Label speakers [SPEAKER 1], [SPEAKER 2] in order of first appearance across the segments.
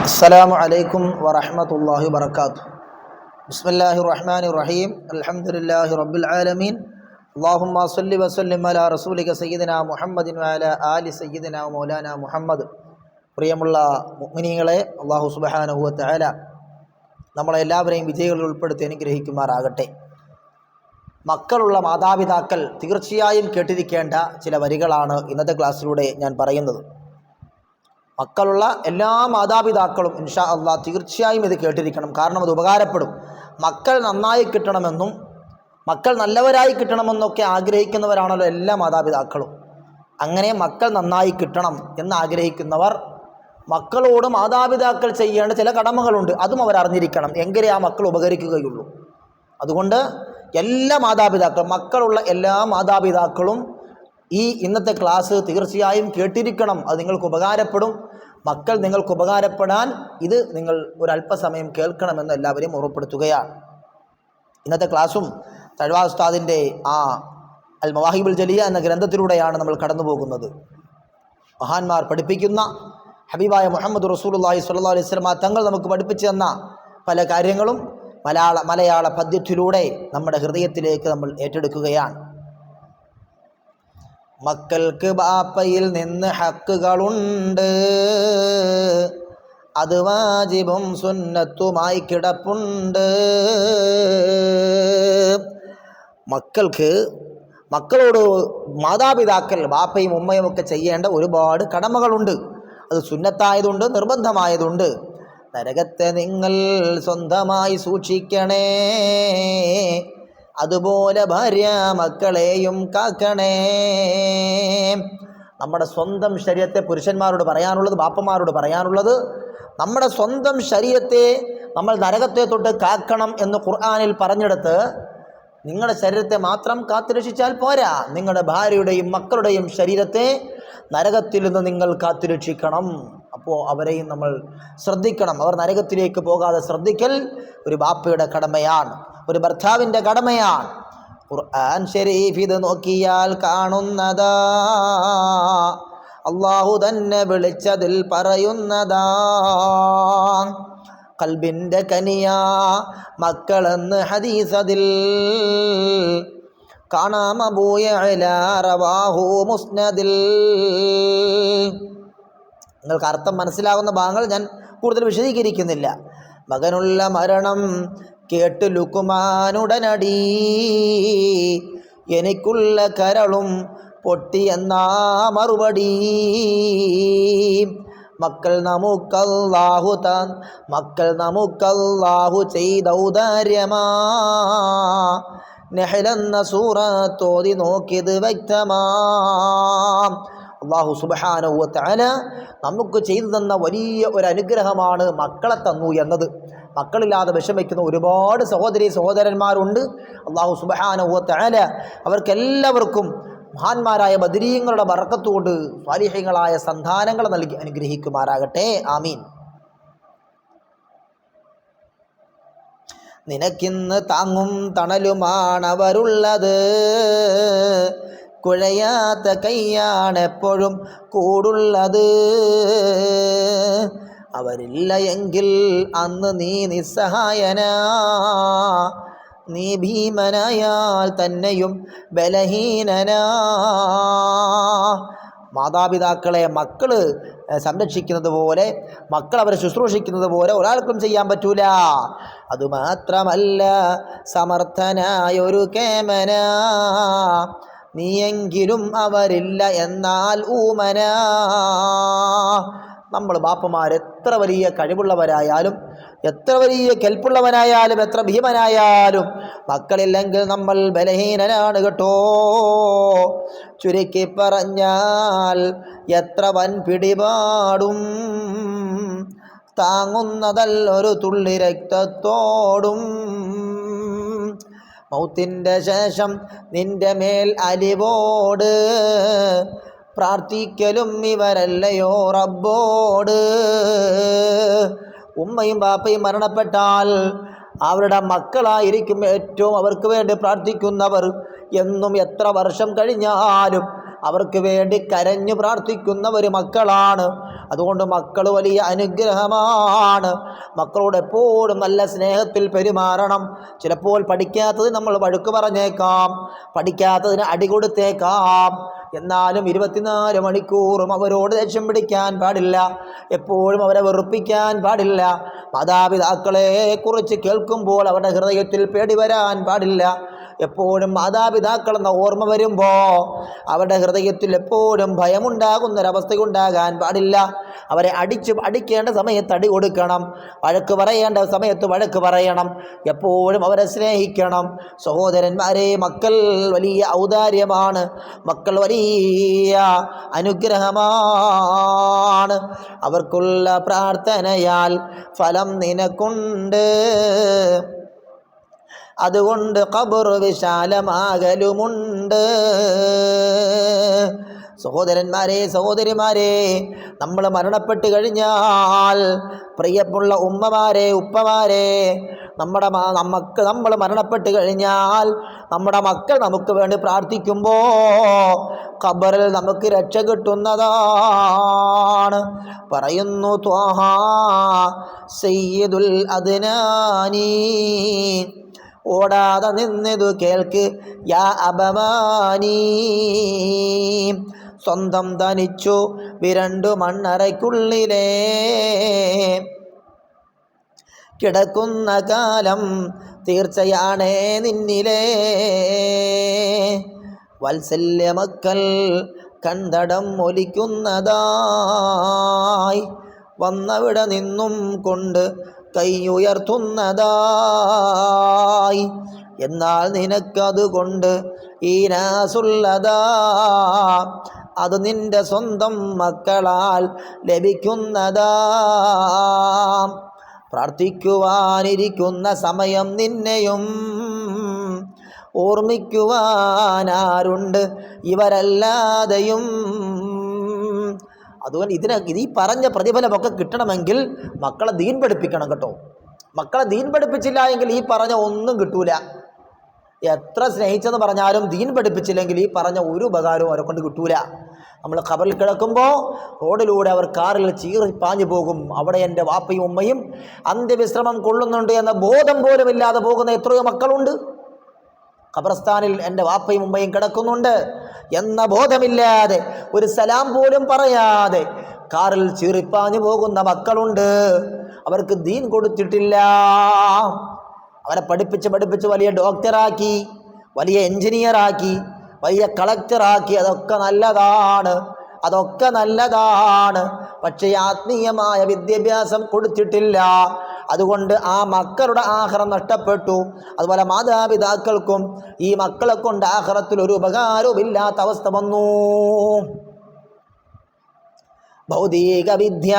[SPEAKER 1] السلام عليكم ورحمة الله وبركاته. بسم الله الرحمن الرحيم. الحمد لله رب العالمين. اللهم صل وسلم على رسولك سيدنا محمد وعلى آل سيدنا ومولانا മുഹമ്മദ്. പ്രിയമുള്ള മുഅ്മിനീങ്ങളെ, അല്ലാഹു സുബ്ഹാനഹു വ തആല നമ്മളെല്ലാവരെയും വിജയികളിൽ ഉൾപ്പെടുത്തി അനുഗ്രഹിക്കുമാറാകട്ടെ. മക്കളുള്ള മാതാപിതാക്കൾ തീർച്ചയായും കേട്ടിരിക്കേണ്ട ചില വരികളാണ് ഇന്നത്തെ ക്ലാസ്സിലൂടെ ഞാൻ പറയുന്നത്. മക്കളുള്ള എല്ലാ മാതാപിതാക്കളും ഇൻഷാ അല്ലാഹ് തീർച്ചയായും ഇത് കേട്ടിരിക്കണം. കാരണം അത് ഉപകാരപ്പെടും. മക്കൾ നന്നായി കിട്ടണമെന്നും മക്കൾ നല്ലവരായി കിട്ടണമെന്നൊക്കെ ആഗ്രഹിക്കുന്നവരാണല്ലോ എല്ലാ മാതാപിതാക്കളും. അങ്ങനെ മക്കൾ നന്നായി കിട്ടണം എന്ന് ആഗ്രഹിക്കുന്നവർ മക്കളോട് മാതാപിതാക്കൾ ചെയ്യേണ്ട ചില കടമകളുണ്ട്. അതും അവർ അറിഞ്ഞിരിക്കണം. എങ്കിലേ ആ മക്കൾ ഉപകരിക്കുകയുള്ളൂ. അതുകൊണ്ട് എല്ലാ മാതാപിതാക്കളും, മക്കളുള്ള എല്ലാ മാതാപിതാക്കളും ഈ ഇന്നത്തെ ക്ലാസ് തീർച്ചയായും കേട്ടിരിക്കണം. അത് നിങ്ങൾക്ക് ഉപകാരപ്പെടും. മക്കൾ നിങ്ങൾക്ക് ഉപകാരപ്പെടാൻ ഇത് നിങ്ങൾ ഒരല്പസമയം കേൾക്കണമെന്ന് എല്ലാവരെയും ഓർമ്മപ്പെടുത്തുകയാണ്. ഇന്നത്തെ ക്ലാസ്സും തഴവാ ഉസ്താദിൻ്റെ അൽ മവാഹിബുൽ ജലിയ എന്ന ഗ്രന്ഥത്തിലൂടെയാണ് നമ്മൾ കടന്നു പോകുന്നത്. മഹാന്മാർ പഠിപ്പിക്കുന്ന ഹബീബായ മുഹമ്മദ് റസൂലുള്ളാഹി സ്വല്ലല്ലാഹു അലൈഹി വസല്ലം തങ്ങൾ നമുക്ക് പഠിപ്പിച്ചു തന്ന പല കാര്യങ്ങളും മലയാള പദ്യത്തിലൂടെ നമ്മുടെ ഹൃദയത്തിലേക്ക് നമ്മൾ ഏറ്റെടുക്കുകയാണ്. മക്കൾക്ക് ബാപ്പയിൽ നിന്ന് ഹക്കുകളുണ്ട്, അത് വാജിബും സുന്നത്തുമായി കിടപ്പുണ്ട്. മക്കളോട് മാതാപിതാക്കൾ ബാപ്പയും ഉമ്മയും ഒക്കെ ചെയ്യേണ്ട ഒരുപാട് കടമകളുണ്ട്. അത് സുന്നത്തായതുണ്ട്, നിർബന്ധമായതുണ്ട്. നരകത്തെ നിങ്ങൾ സ്വന്തമായി സൂക്ഷിക്കണേ, അതുപോലെ ഭാര്യ മക്കളെയും കാക്കണേ. നമ്മുടെ സ്വന്തം ശരീരത്തെ പുരുഷന്മാരോട് പറയാനുള്ളത്, ബാപ്പമാരോട് പറയാനുള്ളത്, നമ്മുടെ സ്വന്തം ശരീരത്തെ നമ്മൾ നരകത്തെ തൊട്ട് കാക്കണം എന്ന് ഖുർആനിൽ പറഞ്ഞെടുത്ത് നിങ്ങളുടെ ശരീരത്തെ മാത്രം കാത്തുരക്ഷിച്ചാൽ പോരാ, നിങ്ങളുടെ ഭാര്യയുടെയും മക്കളുടെയും ശരീരത്തെ നരകത്തിൽ നിന്ന് നിങ്ങൾ കാത്തുരക്ഷിക്കണം. അപ്പോൾ അവരെയും നമ്മൾ ശ്രദ്ധിക്കണം. അവർ നരകത്തിലേക്ക് പോകാതെ ശ്രദ്ധിക്കൽ ഒരു ബാപ്പയുടെ കടമയാണ്, ഒരു ഭർത്താവിൻ്റെ കടമയാണ്. ഖുർആൻ ശരീഫ് ഇത് നോക്കിയാൽ കാണുന്നതാ, അല്ലാഹു തന്നെ വിളിച്ചതിൽ പറയുന്നതാ. ഖൽബിൻ്റെ കനിയാ മക്കളെന്ന് ഹദീസതിൽ കാണാം, അബൂ യഅ്ലാ റവാഹു മുസ്നദിൽ. നിങ്ങൾക്ക് അർത്ഥം മനസ്സിലാകുന്ന ഭാഗങ്ങൾ ഞാൻ കൂടുതൽ വിശദീകരിക്കുന്നില്ല. മകനുള്ള മരണം കേട്ട് ലുക്മാനുടനടി, എനിക്കുള്ള കരളും പൊട്ടിയെന്നാ മറുപടി. മക്കൾ നമുക്കല്ലാഹു ചെയ്ത ഔദാര്യമാ, നെഹ്ലെന്ന സൂറത്തോതി നോക്കിയത് വ്യക്തമാ. അല്ലാഹു സുബ്ഹാനഹു വ തആല നമുക്ക് ചെയ്തു തന്ന വലിയ ഒരു അനുഗ്രഹമാണ് മക്കളെ തന്നു എന്നത്. മക്കളില്ലാതെ വിഷമിക്കുന്ന ഒരുപാട് സഹോദരി സഹോദരന്മാരുണ്ട്. അല്ലാഹു സുബ്ഹാനഹു വ തആല അവർക്കെല്ലാവർക്കും മഹാന്മാരായ ബദരീങ്ങളുടെ ബർക്കത്തുകൊണ്ട് സ്വാലിഹീങ്ങളായ സന്താനങ്ങളെ നൽകി അനുഗ്രഹിക്കുമാറാകട്ടെ. ആമീൻ. നിനക്കിന്ന് താങ്ങും തണലുമാണവരുള്ളത്, കുഴയാത്ത കൈയാണ് എപ്പോഴും കൂടുള്ളത്. അവരില്ല എങ്കിൽ അന്ന് നീ നിസ്സഹായനാ, നീ ഭീമനായാൽ തന്നെയും ബലഹീനനാ. മാതാപിതാക്കളെ മക്കൾ സംരക്ഷിക്കുന്നത് പോലെ, മക്കൾ അവരെ ശുശ്രൂഷിക്കുന്നത് പോലെ ഒരാൾക്കും ചെയ്യാൻ പറ്റൂല. അതുമാത്രമല്ല, സമർത്ഥനായൊരു കേമന, നീയെങ്കിലും അവരില്ല എന്നാൽ ഊമന. നമ്മൾ ബാപ്പമാർ എത്ര വലിയ കഴിവുള്ളവരായാലും, എത്ര വലിയ കെൽപ്പുള്ളവനായാലും, എത്ര ഭീമനായാലും മക്കളില്ലെങ്കിൽ നമ്മൾ ബലഹീനനാണ് കേട്ടോ. ചുരുക്കി പറഞ്ഞാൽ എത്ര വൻ പിടിപാടും താങ്ങുന്നതല്ലൊരു തുള്ളി രക്തത്തോടും. മൗത്തിൻ്റെ ശേഷം നിന്റെ മേൽ അലിവോട്, പ്രാർത്ഥിക്കലും ഇവരല്ലയോ റബ്ബോട്. ഉമ്മയും ബാപ്പയും മരണപ്പെട്ടാൽ അവരുടെ മക്കളായിരിക്കും ഏറ്റവും അവർക്ക് വേണ്ടി പ്രാർത്ഥിക്കുന്നവർ. എന്നും എത്ര വർഷം കഴിഞ്ഞാലും അവർക്ക് വേണ്ടി കരഞ്ഞു പ്രാർത്ഥിക്കുന്ന ഒരു മക്കളാണ്. അതുകൊണ്ട് മക്കൾ വലിയ അനുഗ്രഹമാണ്. മക്കളോട് എപ്പോഴും നല്ല സ്നേഹത്തിൽ പെരുമാറണം. ചിലപ്പോൾ പഠിക്കാത്തത് നമ്മൾ വഴക്ക് പറഞ്ഞേക്കാം, പഠിക്കാത്തതിന് അടി കൊടുത്തേക്കാം. എന്നാലും 24 മണിക്കൂറും അവരോട് ദേഷ്യം പിടിക്കാൻ പാടില്ല, എപ്പോഴും അവരെ വെറുപ്പിക്കാൻ പാടില്ല. മാതാപിതാക്കളെ കുറിച്ച് കേൾക്കുമ്പോൾ അവരുടെ ഹൃദയത്തിൽ പേടി വരാൻ പാടില്ല. എപ്പോഴും മാതാപിതാക്കളെന്ന ഓർമ്മ വരുമ്പോൾ അവരുടെ ഹൃദയത്തിൽ എപ്പോഴും ഭയമുണ്ടാകുന്നൊരവസ്ഥയുണ്ടാകാൻ പാടില്ല. അവരെ അടിക്കേണ്ട സമയത്ത് അടി കൊടുക്കണം, വഴക്ക് പറയേണ്ട സമയത്ത് വഴക്ക് പറയണം, എപ്പോഴും അവരെ സ്നേഹിക്കണം. സഹോദരന്മാരെ, മക്കൾ വലിയ ഔദാര്യമാണ്, മക്കൾ വലിയ അനുഗ്രഹമാണ്. അവർക്കുള്ള പ്രാർത്ഥനയാൽ ഫലം നിനക്കുണ്ട്, അതുകൊണ്ട് ഖബർ വിശാലമാകലുമുണ്ട്. സഹോദരന്മാരെ, സഹോദരിമാരെ, നമ്മൾ മരണപ്പെട്ട് കഴിഞ്ഞാൽ പ്രിയമുള്ള ഉമ്മമാരെ, ഉപ്പമാരെ, നമ്മൾ മരണപ്പെട്ട് കഴിഞ്ഞാൽ നമ്മുടെ മക്കൾ നമുക്ക് വേണ്ടി പ്രാർത്ഥിക്കുമ്പോൾ ഖബറിൽ നമുക്ക് രക്ഷ കിട്ടുന്നതാണ്. പറയുന്നു ത്വാഹ സയ്യിദുൽ അദ്നാനി, ഓടാതെ നിന്നിതു കേൾക്ക് യാ അബമാനി. സ്വന്തം തനിച്ചു വിരണ്ടു മണ്ണറയ്ക്കുള്ളിലേ കിടക്കുന്ന കാലം തീർച്ചയാണേ നിന്നിലേ. വാത്സല്യമക്കൾ കണ്ടടം ഒലിക്കുന്നതായി, വന്നവിടെ നിന്നും കൊണ്ട് കൈയുയർത്തുന്നതായി. എന്നാൽ നിനക്കതുകൊണ്ട് ഈ നാസുള്ളതാ, അത് നിന്റെ സ്വന്തം മക്കളാൽ ലഭിക്കുന്നതാ. പ്രാർത്ഥിക്കുവാനിരിക്കുന്ന സമയം നിന്നെയും ഓർമ്മിക്കുവാനാരുണ്ട് ഇവരല്ലാതെയും. അതുകൊണ്ട് ഈ പറഞ്ഞ പ്രതിഫലമൊക്കെ കിട്ടണമെങ്കിൽ മക്കളെ ദീൻ പഠിപ്പിക്കണം കേട്ടോ. മക്കളെ ദീൻ പഠിപ്പിച്ചില്ല എങ്കിൽ ഈ പറഞ്ഞ ഒന്നും കിട്ടൂല. എത്ര സ്നേഹിച്ചെന്ന് പറഞ്ഞാലും ദീൻ പഠിപ്പിച്ചില്ലെങ്കിൽ ഈ പറഞ്ഞ ഒരു ഉപകാരവും അവരെ കൊണ്ട് കിട്ടൂല. നമ്മൾ ഖബറിൽ കിടക്കുമ്പോൾ റോഡിലൂടെ അവർ കാറിൽ ചീറി പാഞ്ഞു പോകും. അവിടെ എൻ്റെ വാപ്പയും ഉമ്മയും അന്ത്യവിശ്രമം കൊള്ളുന്നുണ്ട് എന്ന ബോധം പോലും ഇല്ലാതെ പോകുന്ന എത്രയോ മക്കളുണ്ട്. ഖബർസ്ഥാനിൽ എൻ്റെ വാപ്പയും ഉമ്മയും കിടക്കുന്നുണ്ട് എന്ന ബോധമില്ലാതെ ഒരു സലാം പോലും പറയാതെ കാറിൽ ചീറിപ്പാഞ്ഞു പോകുന്ന മക്കളുണ്ട്. അവർക്ക് ദീൻ കൊടുത്തിട്ടില്ല. അവരെ പഠിപ്പിച്ച് വലിയ ഡോക്ടറാക്കി, വലിയ എൻജിനീയറാക്കി, വലിയ കളക്ടറാക്കി. അതൊക്കെ നല്ലതാണ്. പക്ഷേ ആത്മീയമായ വിദ്യാഭ്യാസം കൊടുത്തിട്ടില്ല. അതുകൊണ്ട് ആ മക്കളുടെ ആഖിറത്ത് നഷ്ടപ്പെട്ടു. അതുപോലെ മാതാപിതാക്കൾക്കും ഈ മക്കളെ കൊണ്ട് ആഖിറത്തിൽ ഒരു ഉപകാരവും ഇല്ലാത്ത അവസ്ഥ വന്നു. ഭൗതിക വിദ്യ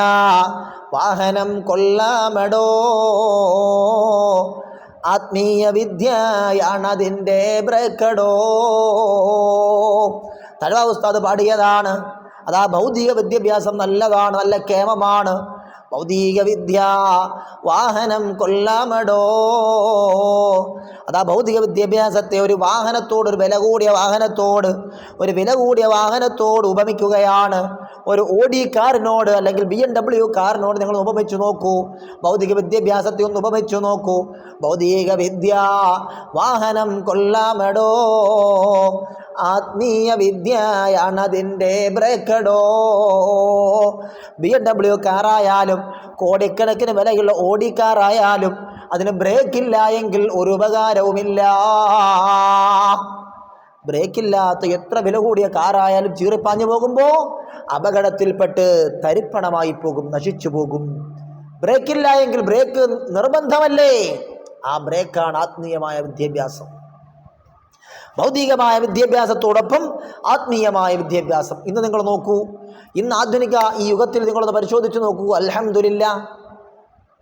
[SPEAKER 1] വാഹനം കൊള്ളാമടോ, ആത്മീയ വിദ്യയാണതിൻ്റെ ബ്രേക്കടോ. തഴവ ഉസ്താദ് പാടിയതാണ്. അതാ ഭൗതിക വിദ്യാഭ്യാസം നല്ലതാണ്, നല്ല കേമമാണ്. ഭൗതിക വിദ്യ വാഹനം കൊള്ളാമടോ. അതാ ഭൗതിക വിദ്യാഭ്യാസത്തെ ഒരു വാഹനത്തോട്, ഒരു വില കൂടിയ വാഹനത്തോട് ഉപമിക്കുകയാണ്. ഒരു ഓഡി കാറിനോട് അല്ലെങ്കിൽ BMW കാറിനോട് നിങ്ങൾ ഉപമിച്ചു നോക്കൂ. ഭൗതിക വിദ്യാഭ്യാസത്തെ ഒന്ന് ഉപമിച്ചു നോക്കൂ. ഭൗതിക വിദ്യ വാഹനം കൊള്ളാമടോ, ആത്മീയ വിദ്യയാണതിൻ്റെ ബ്രേക്കടോ. BMW കാറായാലും കോടിക്കണക്കിന് വിലയുള്ള ഓഡി കാറായാലും അതിന് ബ്രേക്കില്ല എങ്കിൽ ഒരു ഉപകാരവുമില്ല. ബ്രേക്കില്ലാത്ത എത്ര വില കൂടിയ കാറായാലും ചീറിപ്പാഞ്ഞു പോകുമ്പോൾ അപകടത്തിൽപ്പെട്ട് തരിപ്പണമായി പോകും, നശിച്ചു പോകും. ബ്രേക്കില്ല എങ്കിൽ ബ്രേക്ക് നിർബന്ധമല്ലേ? ആ ബ്രേക്കാണ് ആത്മീയമായ വിദ്യാഭ്യാസം. ഭൗതികമായ വിദ്യാഭ്യാസത്തോടൊപ്പം ആത്മീയമായ വിദ്യാഭ്യാസം. ഇന്ന് നിങ്ങൾ നോക്കൂ, ഇന്ന് ആധുനിക ഈ യുഗത്തിൽ നിങ്ങളൊന്ന് പരിശോധിച്ച് നോക്കൂ. അൽഹംദുലില്ലാഹ്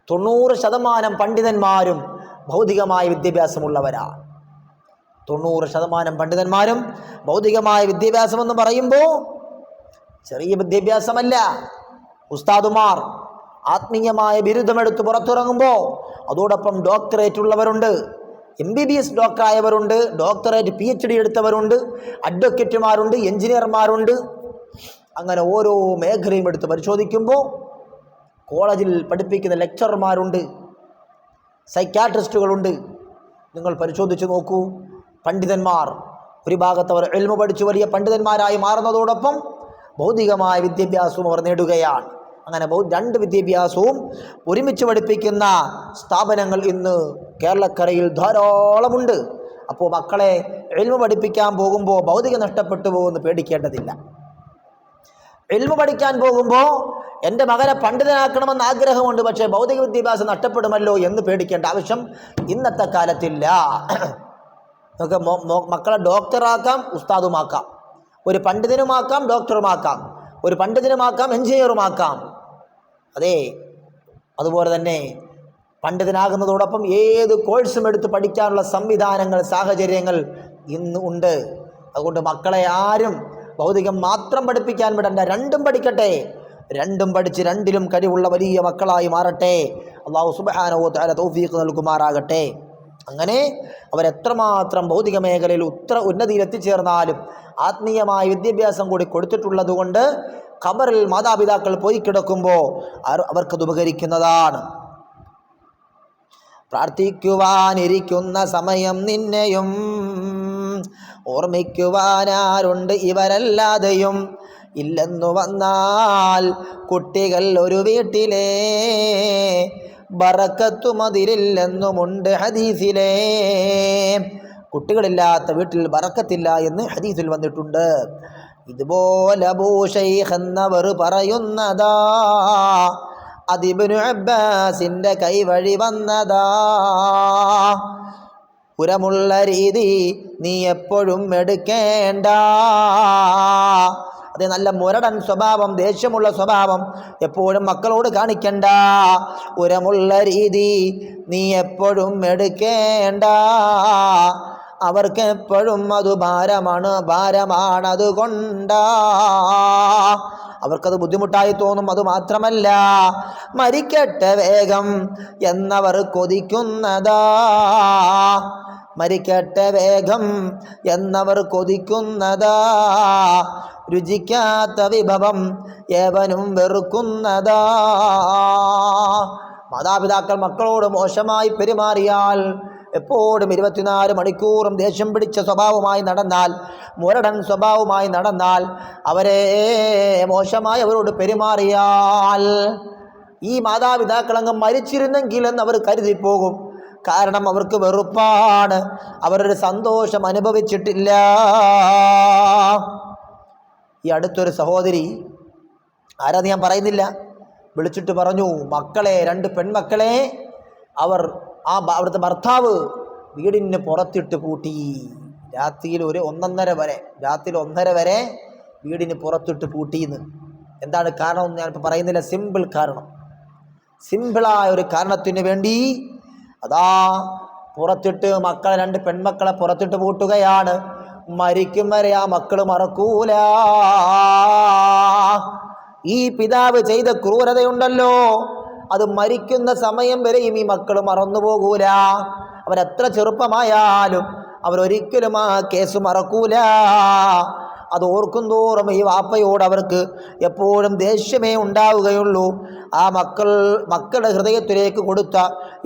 [SPEAKER 1] 90% പണ്ഡിതന്മാരും ഭൗതികമായ വിദ്യാഭ്യാസമുള്ളവരാണ്. 90% പണ്ഡിതന്മാരും ഭൗതികമായ വിദ്യാഭ്യാസം എന്ന് പറയുമ്പോൾ ചെറിയ വിദ്യാഭ്യാസമല്ല. ഉസ്താദുമാർ ആത്മീയമായ ബിരുദമെടുത്ത് പുറത്തിറങ്ങുമ്പോൾ അതോടൊപ്പം ഡോക്ടറേറ്റ് ഉള്ളവരുണ്ട്, MBBS ഡോക്ടറായവരുണ്ട്, ഡോക്ടറേറ്റ് PhD എടുത്തവരുണ്ട്, അഡ്വക്കേറ്റുമാരുണ്ട്, എഞ്ചിനീയർമാരുണ്ട്. അങ്ങനെ ഓരോ മേഖലയും എടുത്ത് പരിശോധിക്കുമ്പോൾ കോളേജിൽ പഠിപ്പിക്കുന്ന ലെക്ചർമാരുണ്ട്, സൈക്യാട്രിസ്റ്റുകളുണ്ട്. നിങ്ങൾ പരിശോധിച്ച് നോക്കൂ. പണ്ഡിതന്മാർ ഒരു ഭാഗത്തവർ ഇൽമു പഠിച്ചു വലിയ പണ്ഡിതന്മാരായി മാറുന്നതോടൊപ്പം ഭൗതികമായ വിദ്യാഭ്യാസവും അവർ നേടുകയാണ്. അങ്ങനെ രണ്ട് വിദ്യാഭ്യാസവും ഒരുമിച്ച് പഠിപ്പിക്കുന്ന സ്ഥാപനങ്ങൾ ഇന്ന് കേരളക്കരയിൽ ധാരാളമുണ്ട്. അപ്പോൾ മക്കളെ ഇൽമു പഠിപ്പിക്കാൻ പോകുമ്പോൾ ഭൗതികം നഷ്ടപ്പെട്ടു പോകുമെന്ന് പേടിക്കേണ്ടതില്ല. ഇൽമു പഠിക്കാൻ പോകുമ്പോൾ എൻ്റെ മകനെ പണ്ഡിതനാക്കണമെന്ന് ആഗ്രഹമുണ്ട്, പക്ഷേ ഭൗതിക വിദ്യാഭ്യാസം നഷ്ടപ്പെടുമല്ലോ എന്ന് പേടിക്കേണ്ട ആവശ്യം ഇന്നത്തെ കാലത്തില്ല. നമുക്ക് മക്കളെ ഡോക്ടറാക്കാം, ഉസ്താദുമാക്കാം, ഒരു പണ്ഡിതനുമാക്കാം, ഡോക്ടറുമാക്കാം, ഒരു പണ്ഡിതനുമാക്കാം, എഞ്ചിനീയറുമാക്കാം. അതെ, അതുപോലെ തന്നെ പണ്ഡിതനാകുന്നതോടൊപ്പം ഏത് കോഴ്സും എടുത്ത് പഠിക്കാനുള്ള സംവിധാനങ്ങൾ, സാഹചര്യങ്ങൾ ഇന്ന് ഉണ്ട്. അതുകൊണ്ട് മക്കളെ ആരും ഭൗതികം മാത്രം പഠിപ്പിക്കാൻ വിടണ്ട, രണ്ടും പഠിക്കട്ടെ. രണ്ടും പഠിച്ച് രണ്ടിലും കഴിവുള്ള വലിയ മക്കളായി മാറട്ടെ. അല്ലാഹു സുബ്ഹാനഹു വ തആല തൗഫീഖ് നൽകുമാറാകട്ടെ. അങ്ങനെ അവരെത്രമാത്രം ഭൗതിക മേഖലയിൽ ഉന്നതിയിൽ എത്തിച്ചേർന്നാലും ആത്മീയമായ വിദ്യാഭ്യാസം കൂടി കൊടുത്തിട്ടുള്ളത് കൊണ്ട് ഖബറിൽ മാതാപിതാക്കൾ പോയി കിടക്കുമ്പോൾ അവർക്കത് ഉപകരിക്കുന്നതാണ്. പ്രാർത്ഥിക്കുവാനിരിക്കുന്ന സമയം നിന്നെയും ഓർമ്മിക്കുവാനാരുണ്ട് ഇവരല്ലാതെയും, ഇല്ലെന്നു വന്നാൽ കുട്ടികൾ ഒരു വീട്ടിലെ ബറക്കത്തുമതിലില്ലെന്നുമുണ്ട് ഹദീസിലെ. കുട്ടികളില്ലാത്ത വീട്ടിൽ ബറക്കത്തില്ല എന്ന് ഹദീസിൽ വന്നിട്ടുണ്ട്. ഇതുപോലെ അബൂ ശൈഖ് എന്നവർ പറയുന്നതാ, അതിബ്നു അബ്ബാസിന്റെ കൈവഴി വന്നതാ. പുരമുള്ള രീതി നീ എപ്പോഴും എടുക്കേണ്ട. അത് നല്ല മുരടൻ സ്വഭാവം, ദേഷ്യമുള്ള സ്വഭാവം എപ്പോഴും മക്കളോട് കാണിക്കണ്ട. ഉരമുള്ള രീതി നീ എപ്പോഴും എടുക്കേണ്ട. അവർക്ക് എപ്പോഴും അത് ഭാരമാണതുകൊണ്ടാ. അവർക്കത് ബുദ്ധിമുട്ടായി തോന്നും. അതുമാത്രമല്ല, മരിക്കട്ടെ വേഗം എന്നവർ കൊതിക്കുന്നതാ. മരിക്കട്ടെ വേഗം എന്നവർ കൊതിക്കുന്നതാ. രുചിക്കാത്ത വിഭവം ഏവനും വെറുക്കുന്നതാ. മാതാപിതാക്കൾ മക്കളോട് മോശമായി പെരുമാറിയാൽ, എപ്പോഴും 24 മണിക്കൂറും ദേഷ്യം പിടിച്ച സ്വഭാവമായി നടന്നാൽ, മുരടൻ സ്വഭാവമായി നടന്നാൽ, അവരെ മോശമായി അവരോട് പെരുമാറിയാൽ ഈ മാതാപിതാക്കളങ്ങ് മരിച്ചിരുന്നെങ്കിലെന്ന് അവർ കരുതിപ്പോകും. കാരണം അവർക്ക് വെറുപ്പാണ്, അവരൊരു സന്തോഷം അനുഭവിച്ചിട്ടില്ല. ഈ അടുത്തൊരു സഹോദരി, ആരാന്ന് ഞാൻ പറയുന്നില്ല, വിളിച്ചിട്ട് പറഞ്ഞു, മക്കളെ, 2 പെൺമക്കളെ അവിടുത്തെ ഭർത്താവ് വീടിന് പുറത്തിട്ട് പൂട്ടി. രാത്രിയിൽ 1:30 വരെ, രാത്രി 1:30 വരെ വീടിന് പുറത്തിട്ട് പൂട്ടിയെന്ന്. എന്താണ് കാരണമെന്ന് ഞാനിപ്പോൾ പറയുന്നില്ല. സിമ്പിൾ കാരണം, സിമ്പിളായ ഒരു കാരണത്തിന് വേണ്ടി അതാ പുറത്തിട്ട് മക്കളെ, 2 പെൺമക്കളെ പുറത്തിട്ട് പൂട്ടുകയാണ്. മരിക്കും വരെ ആ മക്കൾ മറക്കൂല. ഈ പിതാവ് ചെയ്ത ക്രൂരതയുണ്ടല്ലോ, അത് മരിക്കുന്ന സമയം വരെയും ഈ മക്കൾ മറന്നു പോകൂല. അവരെത്ര ചെറുപ്പമായാലും അവരൊരിക്കലും ആ കേസ് മറക്കൂല. അത് ഓർക്കും തോറും ഈ വാപ്പയോട് അവർക്ക് എപ്പോഴും ദേഷ്യമേ ഉണ്ടാവുകയുള്ളൂ. ആ മക്കളുടെ ഹൃദയത്തിലേക്ക് കൊടുത്ത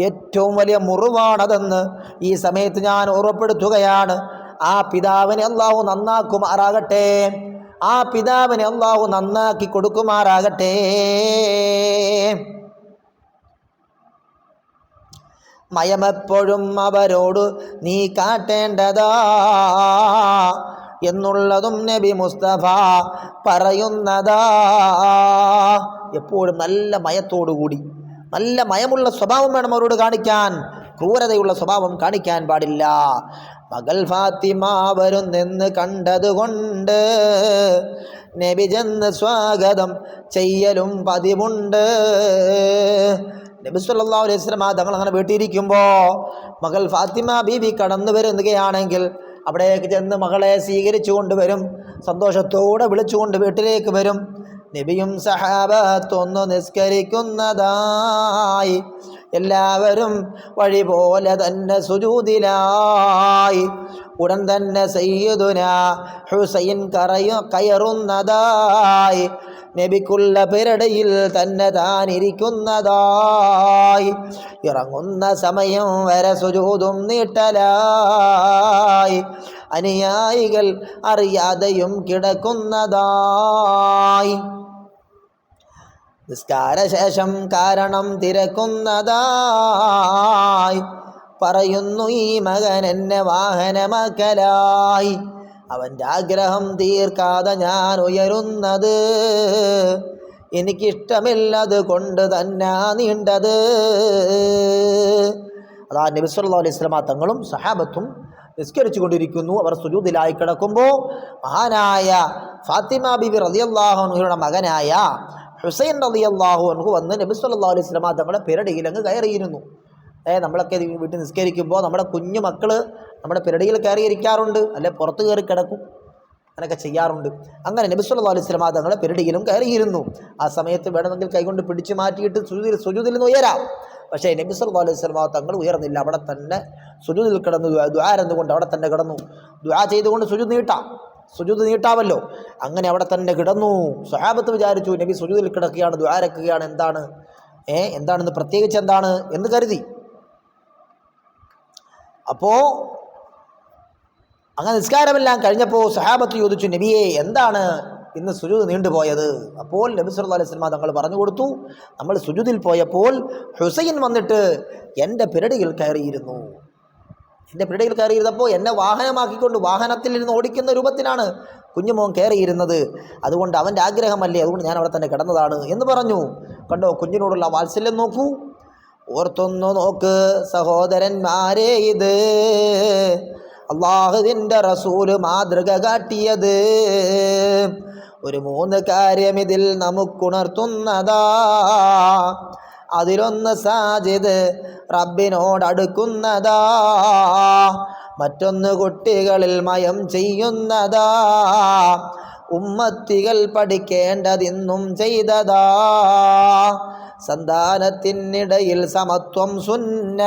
[SPEAKER 1] ഏറ്റവും വലിയ മുറിവാണതെന്ന് ഈ സമയത്ത് ഞാൻ ഓർമ്മപ്പെടുത്തുകയാണ്. ആ പിതാവിനെ അല്ലാഹു നന്നാക്കുമാറാകട്ടെ. ആ പിതാവിനെ അല്ലാഹു നന്നാക്കി കൊടുക്കുമാറാകട്ടെ. മയമെപ്പോഴും അവരോട് നീ കാട്ടേണ്ടതാ എന്നുള്ളതും നബി മുസ്തഫ പറയുന്നതാ. എപ്പോഴും നല്ല മയത്തോടുകൂടി, നല്ല മയമുള്ള സ്വഭാവം വേണം അവരോട് കാണിക്കാൻ. ക്രൂരതയുള്ള സ്വഭാവം കാണിക്കാൻ പാടില്ല. മകൾ ഫാത്തിമ വരുന്നെന്ന് കണ്ടതുകൊണ്ട് നബി ചെന്ന് സ്വാഗതം ചെയ്യലും പതിവുണ്ട്. നബി സല്ലല്ലാഹു അലൈഹി വസല്ലം തങ്ങൾ അങ്ങനെ വീട്ടിലിരിക്കുമ്പോൾ മകൾ ഫാത്തിമ ബീവി കടന്നു വരുകയാണെങ്കിൽ അവിടേക്ക് ചെന്ന് മകളെ സ്വീകരിച്ചു കൊണ്ടുവരും. സന്തോഷത്തോടെ വിളിച്ചുകൊണ്ട് വീട്ടിലേക്ക് വരും. നബിയും സഹാബത്തൊന്ന് നിസ്കരിക്കുന്നതായി എല്ലാവരും വഴി പോലെ തന്നെ സുജൂദിലായി. ഉടൻ തന്നെ സയ്യിദുന ഹുസൈൻ കയറുന്നതായി, നബിക്കുള്ള പെരടയിൽ തന്നെ താൻ ഇരിക്കുന്നതായി. ഇറങ്ങുന്ന സമയം വരെ സുജൂദും നീട്ടലായി, അനുയായികൾ അറിയാതെയും കിടക്കുന്നതായി. നിസ്കാരശേഷം കാരണം തിരക്കുന്നതായി, പറയുന്നു ഈ മകൻ എന്നെ വാഹനമാക്കലായി. അവൻ്റെ ആഗ്രഹം തീർക്കാതെ ഞാൻ ഉയരുന്നത്, എനിക്കിഷ്ടമില്ലത് കൊണ്ട് തന്നെ നീണ്ടത്. അതാ നബി സല്ലല്ലാഹു അലൈഹി വസല്ലം തങ്ങളും സഹാബത്തും നിസ്കരിച്ചു കൊണ്ടിരിക്കുന്നു. അവർ സുജൂദിലായി കിടക്കുമ്പോൾ മഹാനായ ഫാത്തിമ ബിബി റളിയല്ലാഹു അൻഹയുടെ മകനായ ഹുസൈൻ റളിയല്ലാഹു അൻഹു വന്ന് നബി സല്ലല്ലാഹു അലൈഹി വസല്ലം തങ്ങളുടെ പെരടിയിൽ അങ്ങ് കയറിയിരുന്നു. നമ്മളൊക്കെ വീട്ടിൽ നിസ്കരിക്കുമ്പോൾ നമ്മുടെ കുഞ്ഞു മക്കൾ നമ്മുടെ പെരടിയിൽ കയറിയിരിക്കാറുണ്ട്, അല്ലെ പുറത്ത് കയറി കിടക്കും, അങ്ങനെയൊക്കെ ചെയ്യാറുണ്ട്. അങ്ങനെ നബി സല്ലല്ലാഹു അലൈഹി വസല്ലം തങ്ങളുടെ പെരടിയിലും കയറിയിരുന്നു. ആ സമയത്ത് വേണമെങ്കിൽ കൈകൊണ്ട് പിടിച്ചു മാറ്റിയിട്ട് സുജൂദിൽ നിന്ന് ഉയരാം. പക്ഷേ നബി സല്ലല്ലാഹു അലൈഹി വസല്ലം തങ്ങൾ ഉയർന്നില്ല, അവിടെ തന്നെ സുജൂദിൽ കിടന്നു. ദുആ ഇരുന്നുകൊണ്ട് അവിടെ തന്നെ കിടന്നു. ദുആ ചെയ്തുകൊണ്ട് സുജൂദ് നീട്ടാമല്ലോ. അങ്ങനെ അവിടെ തന്നെ കിടന്നു. സ്വഹാബത്ത് വിചാരിച്ചു നബി സുജൂദിൽ കിടക്കുകയാണ്, ദുആ ഇറക്കുകയാണ്, എന്താണെന്ന് പ്രത്യേകിച്ച് എന്താണ് എന്ന് കരുതി. അപ്പോൾ അങ്ങനെ നിസ്കാരമെല്ലാം കഴിഞ്ഞപ്പോൾ സ്വഹാബത്ത് ചോദിച്ചു, നബിയെ എന്താണ് ഇന്ന് സുജൂദ് നീണ്ടുപോയത്? അപ്പോൾ നബി സല്ലല്ലാഹു അലൈഹി വസല്ലം തങ്ങൾ പറഞ്ഞു കൊടുത്തു, നമ്മൾ സുജൂദിൽ പോയപ്പോൾ ഹുസൈൻ വന്നിട്ട് എൻ്റെ പെരടിയിൽ കയറിയിരുന്നു. എൻ്റെ പെരടിയിൽ കയറിയിരുന്നപ്പോൾ എന്നെ വാഹനമാക്കിക്കൊണ്ട് വാഹനത്തിൽ ഇരുന്ന് ഓടിക്കുന്ന രൂപത്തിലാണ് കുഞ്ഞുമോൻ കയറിയിരുന്നത്. അതുകൊണ്ട് അവൻ്റെ ആഗ്രഹമല്ലേ, അതുകൊണ്ട് ഞാൻ അവിടെ തന്നെ കിടന്നതാണ് എന്ന് പറഞ്ഞു. കണ്ടോ കുഞ്ഞിനോടുള്ള വാത്സല്യം നോക്കൂ. ഓർത്തൊന്നു നോക്ക് സഹോദരന്മാരെ, ഇത് അല്ലാഹുവിൻ്റെ റസൂല് മാതൃക കാട്ടിയത്. ഒരു 3 കാര്യം ഇതിൽ നമുക്കുണർത്തുന്നതാ. അതിലൊന്ന് സാജിദ് റബ്ബിനോടടുക്കുന്നതാ, മറ്റൊന്ന് കുട്ടികളിൽ മയം ചെയ്യുന്നതാ, ഉമ്മത്തികൾ പഠിക്കേണ്ടതിന്നും ചെയ്തതാ. സന്താനത്തിനിടയിൽ സമത്വം സുന്ന,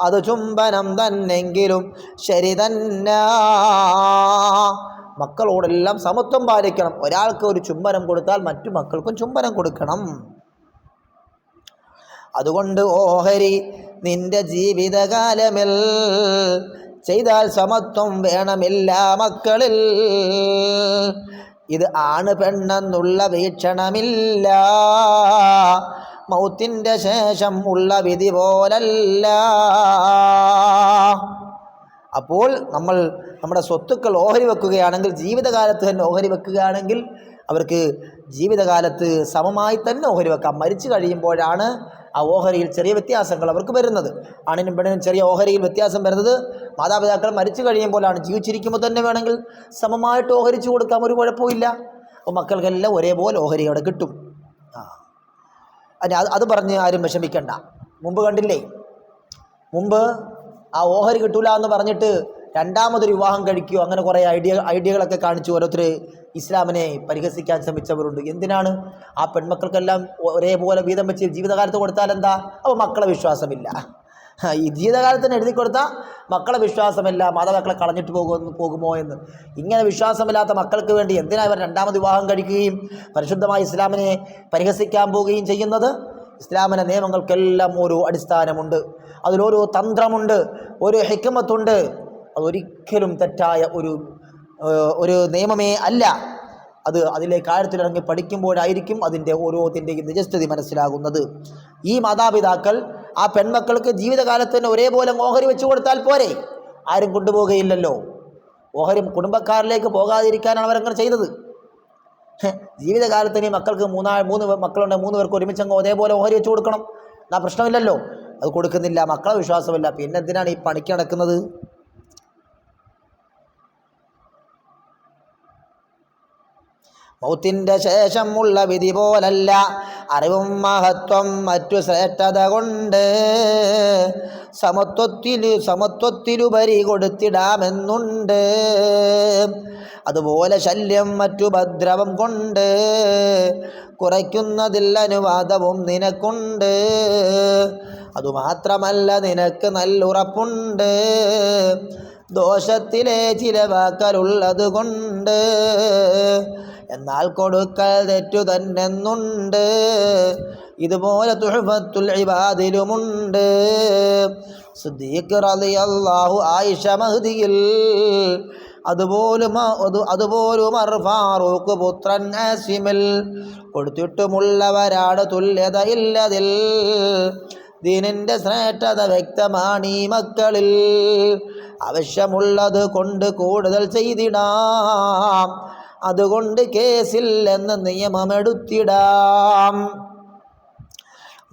[SPEAKER 1] അത് ചുംബനം തന്നെങ്കിലും ശരി തന്നെ. മക്കളോടെല്ലാം സമത്വം പാലിക്കണം. ഒരാൾക്ക് ഒരു ചുംബനം കൊടുത്താൽ മറ്റു മക്കൾക്കും ചുംബനം കൊടുക്കണം. അതുകൊണ്ട് ഓഹരി നിന്റെ ജീവിതകാലമിൽ ചെയ്താൽ സമത്വം വേണമില്ല മക്കളിൽ. ഇത് ആണ് പെണ്ണെന്നുള്ള വീക്ഷണമില്ല, മൗത്തിൻ്റെ ശേഷം ഉള്ള വിധി പോലല്ല. അപ്പോൾ നമ്മൾ നമ്മുടെ സ്വത്തുക്കൾ ഓഹരി വെക്കുകയാണെങ്കിൽ, ജീവിതകാലത്ത് തന്നെ ഓഹരി വെക്കുകയാണെങ്കിൽ അവർക്ക് ജീവിതകാലത്ത് സമമായി തന്നെ ഓഹരി വെക്കാം. മരിച്ചു കഴിയുമ്പോഴാണ് ആ ഓഹരിയിൽ ചെറിയ വ്യത്യാസങ്ങൾ അവർക്ക് വരുന്നത്. ആണിനും പെണ്ണിനും ചെറിയ ഓഹരിയിൽ വ്യത്യാസം വരുന്നത് മാതാപിതാക്കൾ മരിച്ചു കഴിയുമ്പോഴാണ്. ജീവിച്ചിരിക്കുമ്പോൾ തന്നെ വേണമെങ്കിൽ സമമായിട്ട് ഓഹരിച്ചു കൊടുക്കാം, ഒരു കുഴപ്പമില്ല. അപ്പോൾ മക്കൾക്കെല്ലാം ഒരേപോലെ ഓഹരി അവിടെ കിട്ടും. അത് പറഞ്ഞ് ആരും വിഷമിക്കണ്ട. മുമ്പ് കണ്ടില്ലേ, മുമ്പ് ആ ഓഹരി കിട്ടൂല എന്ന് പറഞ്ഞിട്ട് രണ്ടാമതൊരു വിവാഹം കഴിക്കുകയോ അങ്ങനെ കുറേ ഐഡിയകളൊക്കെ കാണിച്ചു ഓരോരുത്തർ ഇസ്ലാമിനെ പരിഹസിക്കാൻ ശ്രമിച്ചവരുണ്ട്. എന്തിനാണ്? ആ പെൺമക്കൾക്കെല്ലാം ഒരേപോലെ വീതം വെച്ച് ജീവിതകാലത്ത് കൊടുത്താൽ എന്താ? അപ്പോൾ മക്കളെ വിശ്വാസമില്ല. ഈ ജീവിതകാലത്തിന് എഴുതി കൊടുത്താൽ മക്കളെ വിശ്വാസമില്ല, മാതാപിതാക്കളെ കളഞ്ഞിട്ട് പോകുമോ എന്ന്. ഇങ്ങനെ വിശ്വാസമില്ലാത്ത മക്കൾക്ക് വേണ്ടി എന്തിനാ ഇവർ രണ്ടാമത് വിവാഹം കഴിക്കുകയും പരിശുദ്ധമായ ഇസ്ലാമിനെ പരിഹസിക്കാൻ പോവുകയും ചെയ്യുന്നത്? ഇസ്ലാമിൻ്റെ നിയമങ്ങൾക്കെല്ലാം ഓരോ അടിസ്ഥാനമുണ്ട്, അതിലോരോ തന്ത്രമുണ്ട്, ഓരോ ഹിക്മത്തുണ്ട്. അതൊരിക്കലും തെറ്റായ ഒരു നിയമമേ അല്ല. അതിലേക്ക് ആഴത്തിലിറങ്ങി പഠിക്കുമ്പോഴായിരിക്കും അതിൻ്റെ ഓരോത്തിൻ്റെയും നിജസ്ഥിതി മനസ്സിലാകുന്നത്. ഈ മാതാപിതാക്കൾ ആ പെൺമക്കൾക്ക് ജീവിതകാലത്ത് തന്നെ ഒരേപോലെ ഓഹരി വെച്ച് കൊടുത്താൽ പോരെ? ആരും കൊണ്ടുപോകുകയില്ലല്ലോ. ഓഹരി കുടുംബക്കാരിലേക്ക് പോകാതിരിക്കാനാണ് അവരങ്ങനെ ചെയ്തത്. ജീവിതകാലത്തിന് മക്കൾക്ക് 3 മക്കളുണ്ട്, 3 പേർക്ക് ഒരുമിച്ചങ്ങ് ഒരേപോലെ ഓഹരി വെച്ച് കൊടുക്കണം എന്നാ പ്രശ്നമില്ലല്ലോ. അത് കൊടുക്കുന്നില്ല, മക്കളെ വിശ്വാസമില്ല, പിന്നെ എന്തിനാണ് ഈ പണിക്ക് നടക്കുന്നത്? മൗത്തിൻ്റെ ശേഷമുള്ള വിധി പോലല്ല. അറിവും മഹത്വം മറ്റു ശ്രേഷ്ഠത കൊണ്ട് സമത്വത്തിലുപരി കൊടുത്തിടാമെന്നുണ്ട്. അതുപോലെ ശല്യം മറ്റു ഭദ്രവം കൊണ്ട് കുറയ്ക്കുന്നതിൽ അനുവാദവും നിനക്കുണ്ട്. അതുമാത്രമല്ല, നിനക്ക് നല്ലുറപ്പുണ്ട് ദോഷത്തിലെ ചിലവാക്കലുള്ളത് കൊണ്ട്. എന്നാൽ കൊടുക്കൽ തെറ്റു തന്നെന്നുണ്ട്. ഇതുപോലെ തുഹ്ഫത്തുൽ ഇബാദിലുമുണ്ട്. സിദ്ദീഖ് റളിയല്ലാഹു ആയിഷ മഹ്ദിയിൽ, അതുപോലും ഉമർ ഫാറൂഖ് പുത്രൻ ആസിമിൽ കൊടുത്തിട്ടുമുള്ളവരാണ് തുല്യതയില്ലതിൽ. ദീനിൻ്റെ ശ്രേഷ്ഠത വ്യക്തമാണീ മക്കളിൽ. ആവശ്യമുള്ളത് കൊണ്ട് കൂടുതൽ ചെയ്തിടാം, അതുകൊണ്ട് കേസില്ലെന്ന് നിയമമെടുത്തിടാം.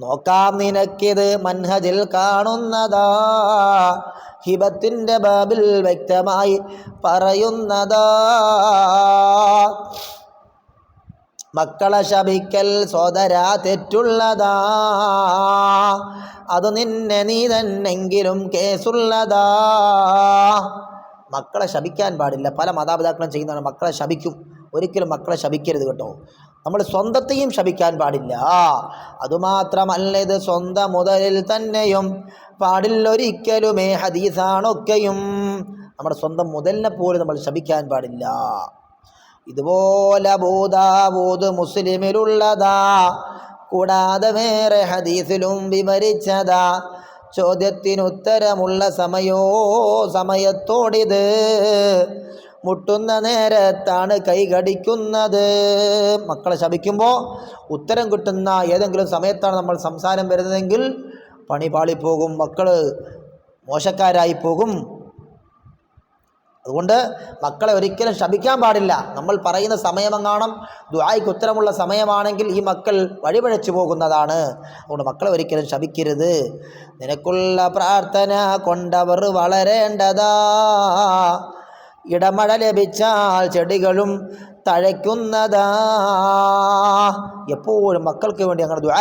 [SPEAKER 1] നോക്കാം നിനക്കിത് മൻഹജിൽ കാണുന്നതാ, ഹിബത്തിൻ്റെ ബാബിൽ വ്യക്തമായി പറയുന്നതാ. മക്കളെ ശപിക്കൽ സോദരാ തെറ്റുള്ളതാ, അത് നിന്നെ നീ തന്നെങ്കിലും കേസുള്ളതാ. മക്കളെ ശപിക്കാൻ പാടില്ല. പല മാതാപിതാക്കളും ചെയ്യുന്നതാണ്, മക്കളെ ശപിക്കും. ഒരിക്കലും മക്കളെ ശപിക്കരുത് കേട്ടോ. നമ്മൾ സ്വന്തത്തെയും ശപിക്കാൻ പാടില്ല. അതുമാത്രമല്ല, ഇത് സ്വന്തം മുതലിൽ തന്നെയും പാടില്ലൊരിക്കലുമേ. ഹദീസാണൊക്കെയും. നമ്മുടെ സ്വന്തം മുതലിനെ പോലും നമ്മൾ ശപിക്കാൻ പാടില്ല. ഇതുപോലെ അബൂദാവൂദ് മുസ്ലിമിലുള്ളതാ, കൂടാതെ വേറെ ഹദീസിലും വിവരിച്ചതാ. ചോദ്യത്തിനുത്തരമുള്ള സമയത്തോടിത് മുട്ടുന്ന നേരത്താണ് കൈകടിക്കുന്നത്. മക്കളെ ശപിക്കുമ്പോൾ ഉത്തരം കിട്ടുന്ന ഏതെങ്കിലും സമയത്താണ് നമ്മൾ സംസാരം വരുന്നതെങ്കിൽ പണി പാളിപ്പോകും, മക്കൾ മോശക്കാരായി പോകും. അതുകൊണ്ട് മക്കളെ ഒരിക്കലും ശപിക്കാൻ പാടില്ല. നമ്മൾ പറയുന്ന സമയമെങ്ങാണം ദുആയ്ക്ക് ഉത്തരമുള്ള സമയമാണെങ്കിൽ ഈ മക്കൾ വഴിപഴച്ചു പോകുന്നതാണ്. അതുകൊണ്ട് മക്കളെ ഒരിക്കലും ശപിക്കരുത്. നിനക്കുള്ള പ്രാർത്ഥന കൊണ്ടവർ വളരേണ്ടതാ. ഇടമഴ ലഭിച്ചാൽ ചെടികളും തഴയ്ക്കുന്നതാ. എപ്പോഴും മക്കൾക്ക് വേണ്ടി അങ്ങനെ ദുആ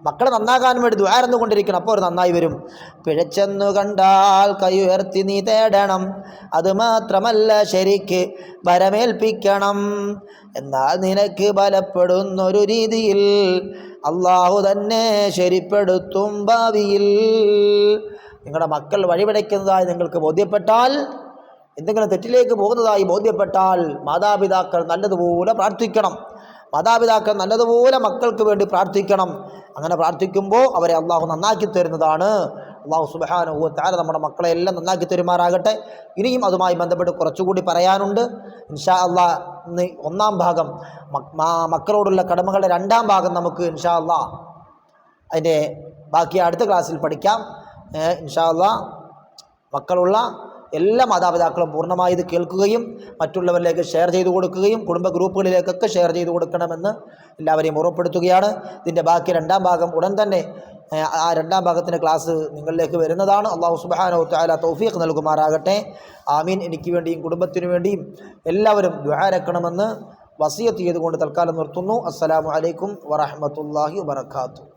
[SPEAKER 1] മക്കളെ നന്നാകാൻ വേണ്ടി ദുആ കൊണ്ടിരിക്കണം. അപ്പോൾ അവർ നന്നായി വരും. പിഴച്ചെന്നു കണ്ടാൽ കൈ ഉയർത്തി നീ തേടണം, അതുമാത്രമല്ല ശരിക്ക് വരമേൽപ്പിക്കണം. എന്നാൽ നിനക്ക് ബലപ്പെടുന്നൊരു രീതിയിൽ അള്ളാഹു തന്നെ ശരിപ്പെടുത്തും ഭാവിയിൽ. നിങ്ങളുടെ മക്കൾ വഴിപിഴയ്ക്കുന്നതായി നിങ്ങൾക്ക് ബോധ്യപ്പെട്ടാൽ, എന്തെങ്കിലും തെറ്റിലേക്ക് പോകുന്നതായി ബോധ്യപ്പെട്ടാൽ മാതാപിതാക്കൾ നല്ലതുപോലെ പ്രാർത്ഥിക്കണം. മാതാപിതാക്കൾ നല്ലതുപോലെ മക്കൾക്ക് വേണ്ടി പ്രാർത്ഥിക്കണം. അങ്ങനെ പ്രാർത്ഥിക്കുമ്പോൾ അവരെ അള്ളാഹു നന്നാക്കി തരുന്നതാണ്. അള്ളാഹു സുബ്ഹാനഹു വ തആല നമ്മുടെ മക്കളെ എല്ലാം നന്നാക്കി തരുമാറാകട്ടെ. ഇനിയും അതുമായി ബന്ധപ്പെട്ട് കുറച്ചുകൂടി പറയാനുണ്ട്. ഇൻഷാ അള്ളാഹ് ഇന്ന് ഒന്നാം ഭാഗം, മക്കളോടുള്ള കടമകളുടെ രണ്ടാം ഭാഗം നമുക്ക് ഇൻഷാ അള്ളാഹ് അതിൻ്റെ ബാക്കി അടുത്ത ക്ലാസ്സിൽ പഠിക്കാം. ഇൻഷാ അള്ളാഹ് മക്കളുള്ള എല്ലാ മാതാപിതാക്കളും പൂർണ്ണമായി ഇത് കേൾക്കുകയും മറ്റുള്ളവരിലേക്ക് ഷെയർ ചെയ്തു കൊടുക്കുകയും കുടുംബ ഗ്രൂപ്പുകളിലേക്കൊക്കെ ഷെയർ ചെയ്തു കൊടുക്കണമെന്ന് എല്ലാവരെയും ഓർമ്മപ്പെടുത്തുകയാണ്. ഇതിൻ്റെ ബാക്കി രണ്ടാം ഭാഗം ഉടൻ തന്നെ, ആ രണ്ടാം ഭാഗത്തിൻ്റെ ക്ലാസ് നിങ്ങളിലേക്ക് വരുന്നതാണ്. അല്ലാഹു സുബ്ഹാനഹു വ തആല തൗഫീഖ് നൽകുമാറാകട്ടെ. ആമീൻ. എനിക്ക് വേണ്ടിയും കുടുംബത്തിനു വേണ്ടിയും എല്ലാവരും ദുആ രക്കണമെന്ന് വസിയത്ത് ചെയ്തുകൊണ്ട് തൽക്കാലം നിർത്തുന്നു. അസ്സലാമു അലൈക്കും വറഹ്മത്തുള്ളാഹി വബറകാതുഹു.